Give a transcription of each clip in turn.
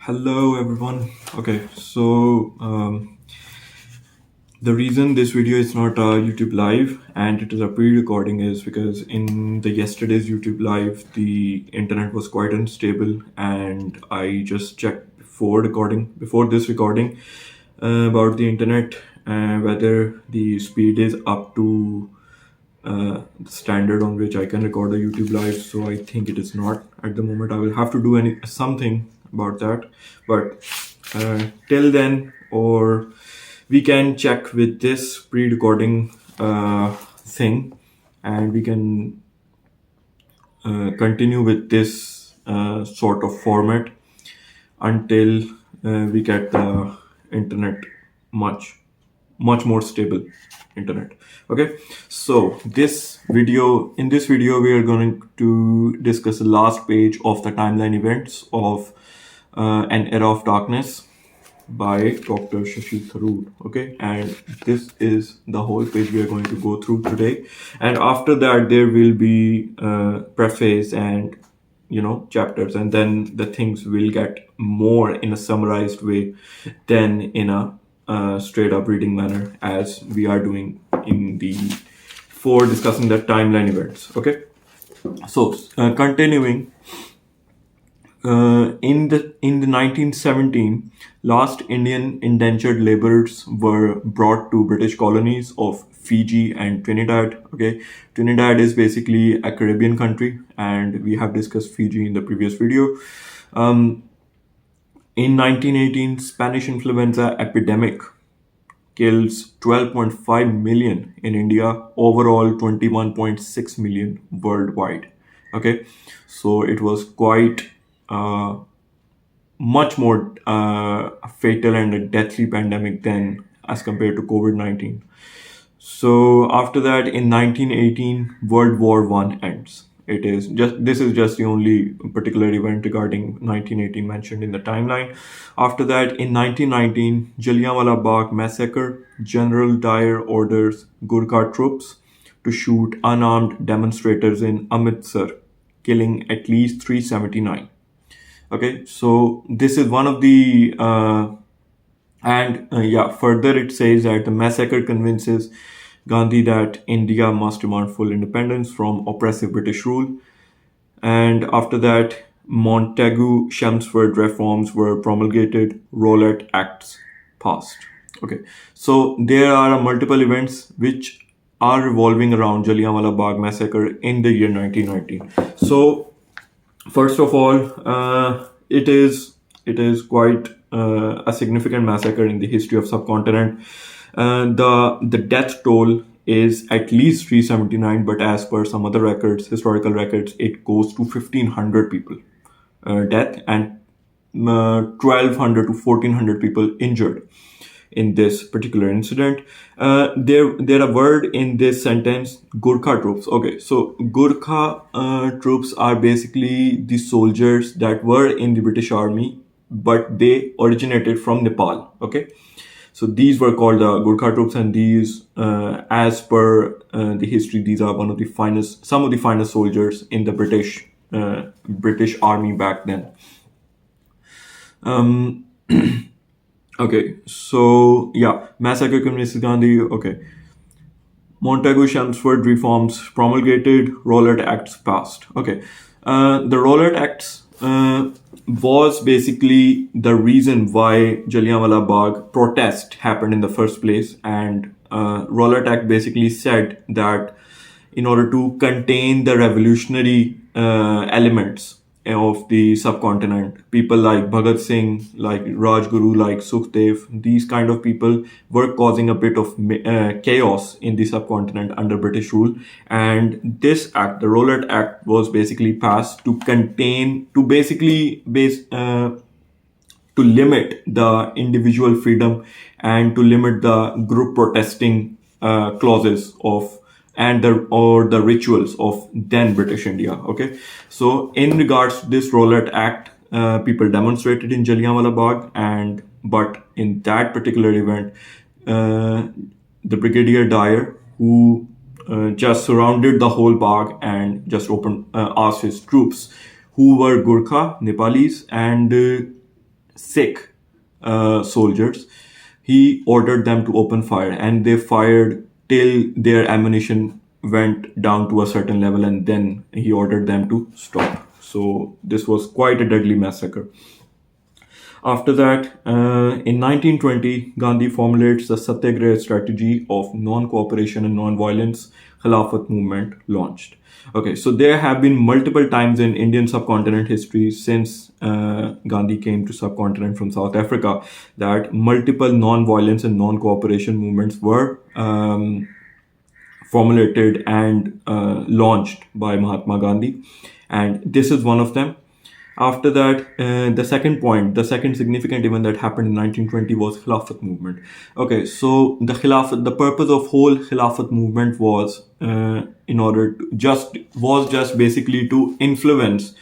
Hello everyone. Okay, so the reason this video is not a YouTube live and it is a pre-recording is because in the yesterday's YouTube live the internet was quite unstable, and I just checked before this recording about the internet, whether the speed is up to the standard on which I can record a YouTube live. So I think it is not at the moment. I will have to do something about that, but till then, or we can check with this pre-recording thing, and we can continue with this sort of format until we get the internet much more stable internet. Okay, so in this video we are going to discuss the last page of the timeline events of An Era of Darkness by Dr. Shashi Tharoor. Okay, and this is the whole page we are going to go through today, and after that there will be preface and chapters, and then the things will get more in a summarized way than in a straight up reading manner, as we are doing in the for discussing the timeline events. Okay, so continuing, in the 1917, last Indian indentured laborers were brought to British colonies of Fiji and Trinidad. Okay, Trinidad is basically a Caribbean country, and we have discussed Fiji in the previous video. In 1918, Spanish influenza epidemic kills 12.5 million in India, overall 21.6 million worldwide. Okay, so it was quite much more fatal and a deathly pandemic than as compared to COVID-19. So after that, in 1918, World War One ends. This is just the only particular event regarding 1918 mentioned in the timeline. After that, in 1919, Jallianwala Bagh massacre. General Dyer orders Gurkha troops to shoot unarmed demonstrators in Amritsar, killing at least 379. Okay, so this is one of the further it says that the massacre convinces Gandhi that India must demand full independence from oppressive British rule. And after that, Montagu-Chelmsford reforms were promulgated, Rowlatt Acts passed. Okay, so there are multiple events which are revolving around Jallianwala Bagh massacre in the year 1919. So first of all, it is quite a significant massacre in the history of subcontinent. The death toll is at least 379, but as per some other records, historical records, it goes to 1,500 people death, and 1,200 to 1,400 people injured in this particular incident. There a word in this sentence, Gurkha troops. Okay, so Gurkha troops are basically the soldiers that were in the British Army, but they originated from Nepal. Okay, so these were called the Gurkha troops, and these, as per the history, these are some of the finest soldiers in the British Army back then. Okay, so yeah, massacre convinces Gandhi. Okay, Montagu-Chelmsford reforms promulgated, Rowlatt Acts passed. Okay, the Rowlatt Acts was basically the reason why Jallianwala Bagh protest happened in the first place, and Rowlatt Act basically said that in order to contain the revolutionary elements of the subcontinent, people like Bhagat Singh, like Rajguru, like Sukhdev, these kind of people were causing a bit of chaos in the subcontinent under British rule. And this act, the Rowlatt Act, was basically passed to limit the individual freedom and to limit the group protesting clauses of the rituals of then British India. Okay, so in regards to this Rowlatt Act, people demonstrated in Jallianwala Bagh, but in that particular event, the Brigadier Dyer, who just surrounded the whole Bagh and just asked his troops, who were Gurkha, Nepalis, and Sikh soldiers, he ordered them to open fire, and they fired till their ammunition went down to a certain level, and then he ordered them to stop. So this was quite a deadly massacre. After that, in 1920, Gandhi formulates the Satyagraha strategy of non-cooperation and non-violence. Khilafat movement launched. Okay, so there have been multiple times in Indian subcontinent history since Gandhi came to subcontinent from South Africa that multiple non-violence and non-cooperation movements were formulated and launched by Mahatma Gandhi, and this is one of them. After that, the second significant event that happened in 1920 was Khilafat movement. Okay, so the purpose of whole Khilafat movement was in order to just basically to influence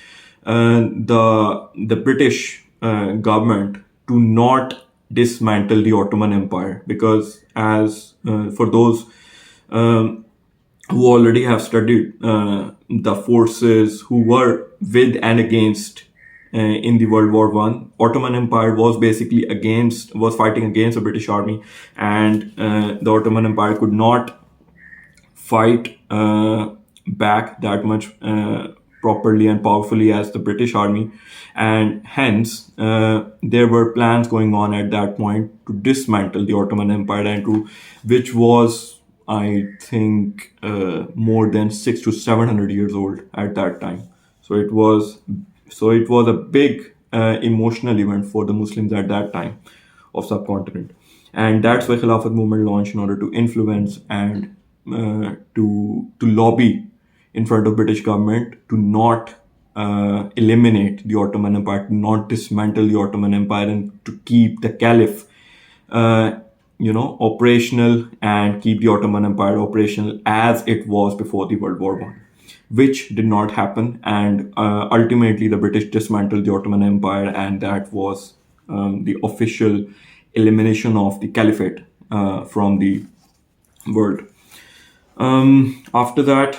the British government to not dismantle the Ottoman Empire, because as for those um, who already have studied the forces who were with and against in the World War One. Ottoman Empire was basically was fighting against the British Army, and the Ottoman Empire could not fight back that much properly and powerfully as the British Army, and hence there were plans going on at that point to dismantle the Ottoman Empire, and to which was, I think, more than 600 to 700 years old at that time. So it was a big emotional event for the Muslims at that time of subcontinent, and that's why Khilafat movement launched in order to influence and to lobby in front of British government to not eliminate the Ottoman Empire, to not dismantle the Ottoman Empire, and to keep the Caliph, uh, operational, and keep the Ottoman Empire operational as it was before the World War One, which did not happen, and ultimately the British dismantled the Ottoman Empire, and that was the official elimination of the Caliphate from the world. After that,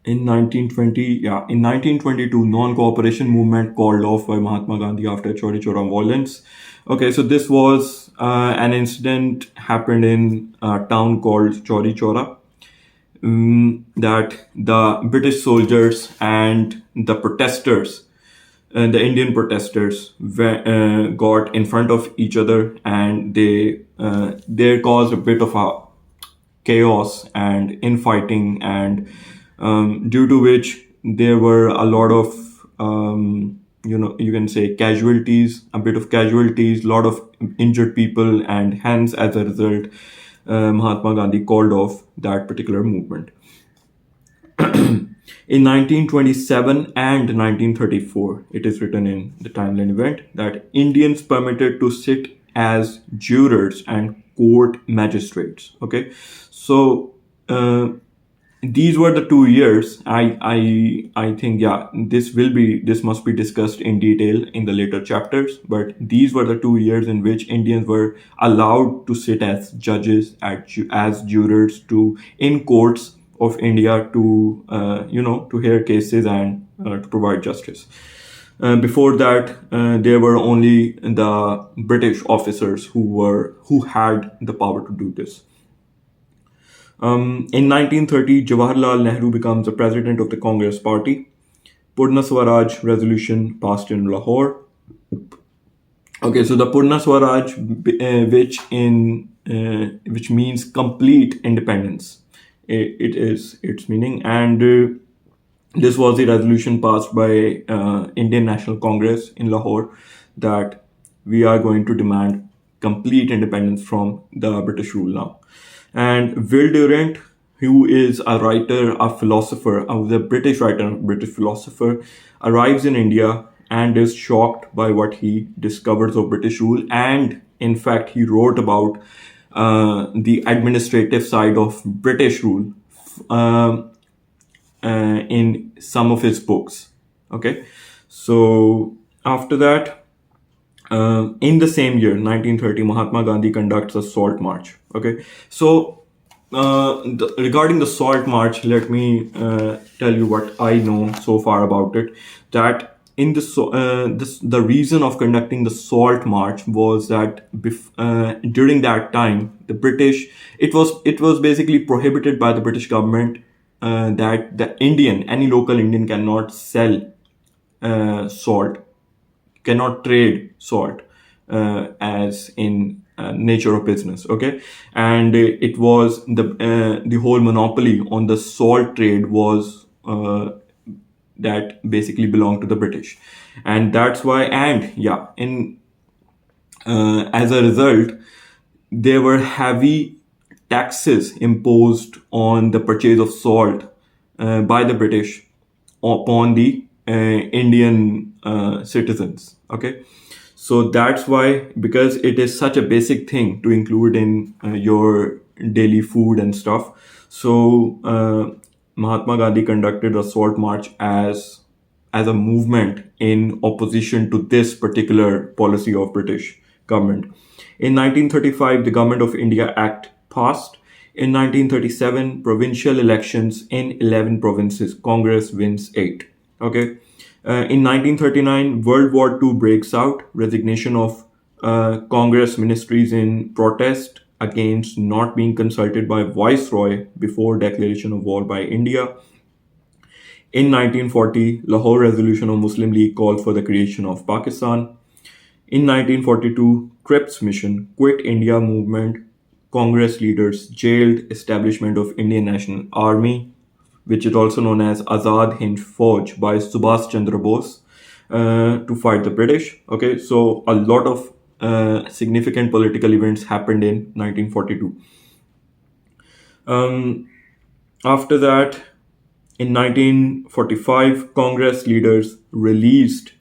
in 1920, yeah, in 1922, non-cooperation movement called off by Mahatma Gandhi after Chauri Chora violence. Okay, so this was an incident happened in a town called Chauri Chora, that the British soldiers and the protesters, the Indian protesters, got in front of each other, and they caused a bit of a chaos and infighting, and due to which there were a lot of you can say casualties, a bit of casualties, a lot of injured people, and hence as a result, Mahatma Gandhi called off that particular movement. In 1927 and 1934, it is written in the timeline event that Indians permitted to sit as jurors and court magistrates. Okay, so these were the 2 years. I think, yeah, this must be discussed in detail in the later chapters. But these were the 2 years in which Indians were allowed to sit as judges, as jurors, to in courts of India, to to hear cases and to provide justice. Before that, there were only the British officers who had the power to do this. In 1930, Jawaharlal Nehru becomes the president of the Congress Party. Purna Swaraj resolution passed in Lahore. Okay, so the Purna Swaraj, which means complete independence, it is its meaning, and this was the resolution passed by Indian National Congress in Lahore, that we are going to demand complete independence from the British rule now. And Will Durant, who is a writer, a philosopher, a British writer, British philosopher, arrives in India and is shocked by what he discovers of British rule. And in fact, he wrote about the administrative side of British rule in some of his books. Okay, so after that, in the same year, 1930, Mahatma Gandhi conducts a salt march. Okay, so regarding the salt march, let me tell you what I know so far about it. That the reason of conducting the Salt March was that during that time the British, it was basically prohibited by the British government that the Indian, any local Indian, cannot sell salt, cannot trade salt as in nature of business. Okay, and it was the whole monopoly on the salt trade was that basically belonged to the British, and that's why. And yeah, in as a result, there were heavy taxes imposed on the purchase of salt by the British upon the Indian citizens. Okay, so that's why, because it is such a basic thing to include in your daily food and stuff. So Mahatma Gandhi conducted a salt march as a movement in opposition to this particular policy of British government. In 1935, the Government of India Act passed. In 1937, provincial elections in 11 provinces. Congress wins 8. Okay. In 1939, World War II breaks out. Resignation of Congress ministries in protest against not being consulted by Viceroy before declaration of war by India. In 1940, Lahore Resolution of Muslim League called for the creation of Pakistan. In 1942, Cripps Mission, Quit India movement, Congress leaders jailed, establishment of Indian National Army, which is also known as Azad Hind Fauj by Subhas Chandra Bose, to fight the British. Okay, so a lot of significant political events happened in 1942. After that, in 1945, Congress leaders released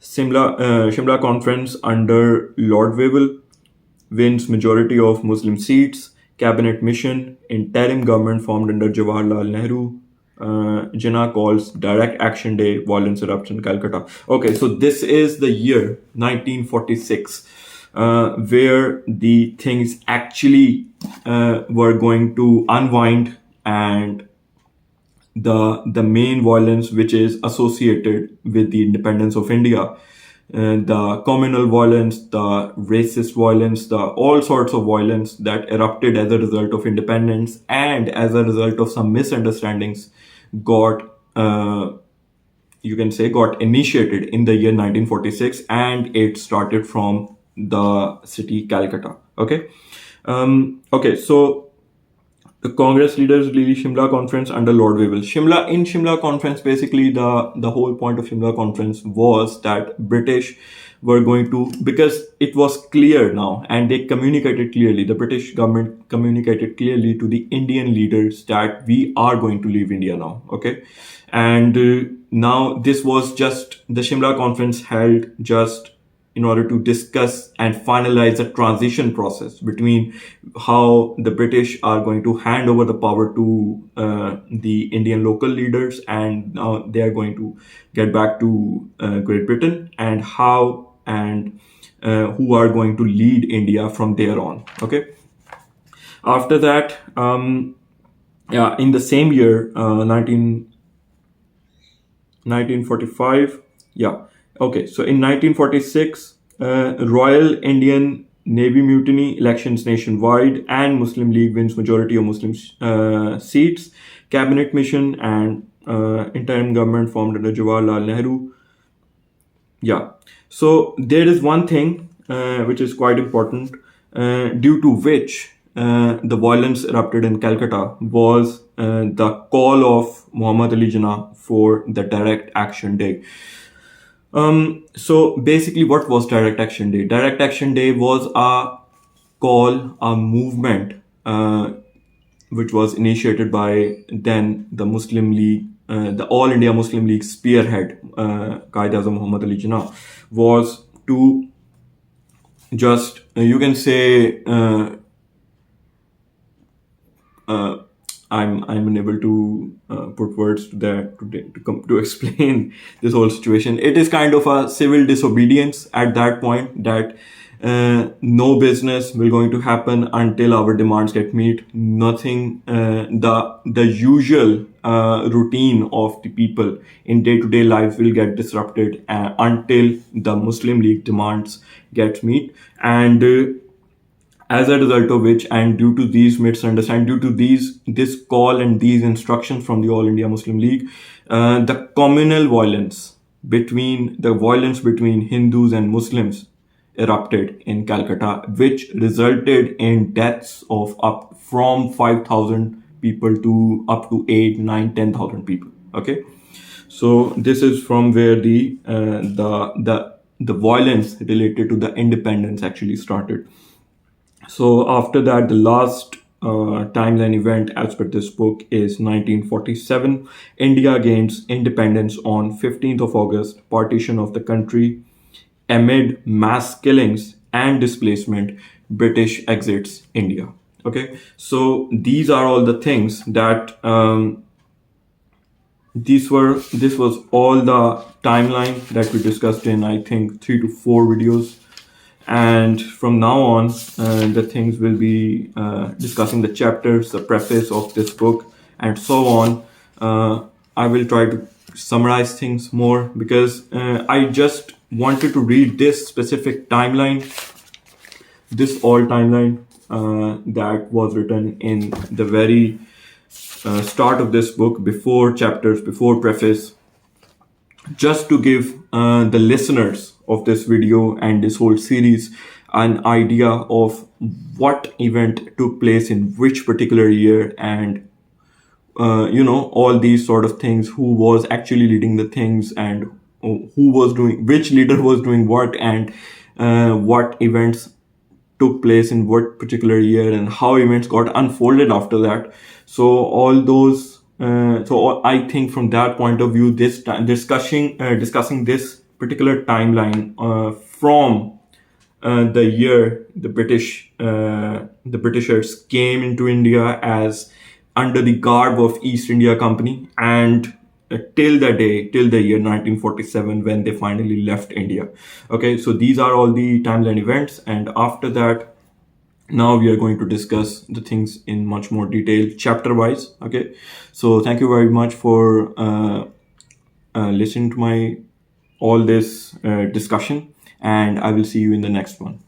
Shimla Conference under Lord Wavell, wins majority of Muslim seats, cabinet mission, interim government formed under Jawaharlal Nehru. Jinnah calls Direct Action Day, violence eruption, Calcutta. Okay, so this is the year 1946, where the things actually were going to unwind, and the main violence which is associated with the independence of India, the communal violence, the racist violence, the all sorts of violence that erupted as a result of independence and as a result of some misunderstandings, got you can say got initiated in the year 1946, and it started from the city Calcutta. Okay, okay, so the Congress leaders released Shimla Conference under Lord Wavell. Shimla Conference, basically the whole point of Shimla Conference was that British were going to, because it was clear now, and they communicated clearly. The British government communicated clearly to the Indian leaders that we are going to leave India now. Okay, and now this was just the Shimla Conference held just in order to discuss and finalize the transition process between how the British are going to hand over the power to the Indian local leaders, and now they are going to get back to Great Britain, and how and who are going to lead India from there on. Okay. After that, yeah, in the same year, 1945. Yeah. Okay. So in 1946, Royal Indian Navy mutiny, elections nationwide, and Muslim League wins majority of Muslim seats. Cabinet mission and interim government formed under Jawaharlal Nehru. Yeah. So there is one thing which is quite important, due to which the violence erupted in Calcutta was the call of Muhammad Ali Jinnah for the Direct Action Day. So basically, what was Direct Action Day? Direct Action Day was a call, a movement, which was initiated by then the Muslim League, the All India Muslim League spearhead, Qaid-e-Azam Muhammad Ali Jinnah, was to just, you can say, I'm unable to put words to that to explain this whole situation. It is kind of a civil disobedience at that point, that No business will going to happen until our demands get met. Nothing, the usual routine of the people in day-to-day life will get disrupted until the Muslim League demands get met. And as a result of which, and due to these misunderstandings, due to this call and these instructions from the All India Muslim League, the communal violence between Hindus and Muslims erupted in Calcutta, which resulted in deaths of up from 5,000 people to up to 8, 9, 10,000 people. Okay, so this is from where the violence related to the independence actually started. So after that, the last timeline event, as per this book, is 1947. India gains independence on 15th of August. Partition of the country amid mass killings and displacement. British exits India. Okay, so these are all the things that this was all the timeline that we discussed in, I think, 3 to 4 videos. And from now on, the things will be discussing the chapters, the preface of this book, and so on. I will try to summarize things more because I just wanted to read this specific timeline, this all timeline that was written in the very start of this book, before chapters, before preface, just to give the listeners of this video and this whole series an idea of what event took place in which particular year, and all these sort of things, who was actually leading the things, and who was doing, which leader was doing what, and what events took place in what particular year, and how events got unfolded after that. So all those, I think from that point of view, this discussing this particular timeline from the year the Britishers came into India as under the garb of East India Company, and till the year 1947, when they finally left India. Okay, so these are all the timeline events, and after that, now we are going to discuss the things in much more detail, chapter wise. Okay, so thank you very much for listening to my all this discussion, and I will see you in the next one.